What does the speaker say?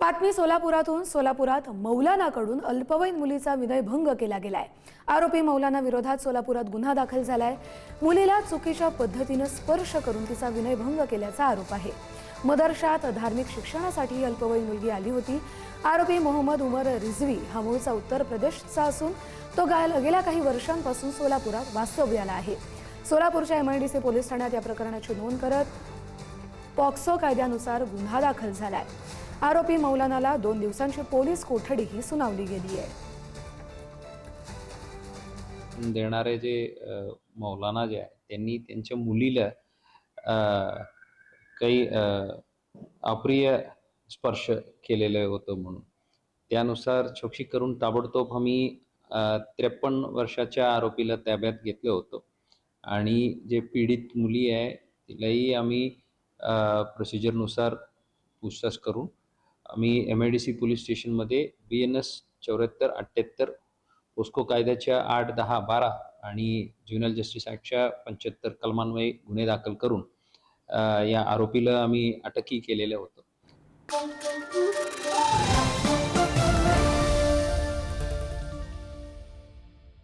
बातमी सोलापुरातून. सोलापुरात मौलानाकडून अल्पवयीन मुलीचा विनयभंग केला गेलाय. आरोपी मौलाना विरोधात सोलापुरात गुन्हा दाखल झालाय. मुलीला चुकीच्या पद्धतीने स्पर्श करून तिचा विनयभंग केल्याचा आरोप आहे. मदरशात धार्मिक शिक्षणासाठी अल्पवयीन मुलगी आली होती. आरोपी मोहम्मद उमर रिझवी हा मूळचा उत्तर प्रदेशचा असून तो गेल्या काही वर्षांपासून सोलापुरात वास्तव्याला आहे. सोलापूरच्या MIDC पोलीस ठाण्यात या प्रकरणाची नोंद करत पॉक्सो कायद्यानुसार गुन्हा दाखल झालाय. आरोपी मौलानाला 2 दिवसांची पोलीस कोठडीही सुनावली गेली आहे. देणारे जे मौलाना जे आहे त्यांनी त्यांच्या मुलीला काही अप्रिय स्पर्श केलेलं होतं म्हणून त्यानुसार चौकशी करून ताबडतोब आम्ही 53 वर्षाच्या आरोपीला ताब्यात घेतलं होतं आणि जे पीडित मुली आहे तिलाही आम्ही प्रोसिजरनुसार पूछताछ करून आम्ही MIDC पोलीस स्टेशनमध्ये BNS 7478 पोस्को कायद्याच्या 8, 10, 12 आणि ज्युव्हेनाइल जस्टिस ॲक्टच्या 75 कलमान्वये गुन्हे दाखल करून या आरोपीला आम्ही अटकही केलेलं होतं.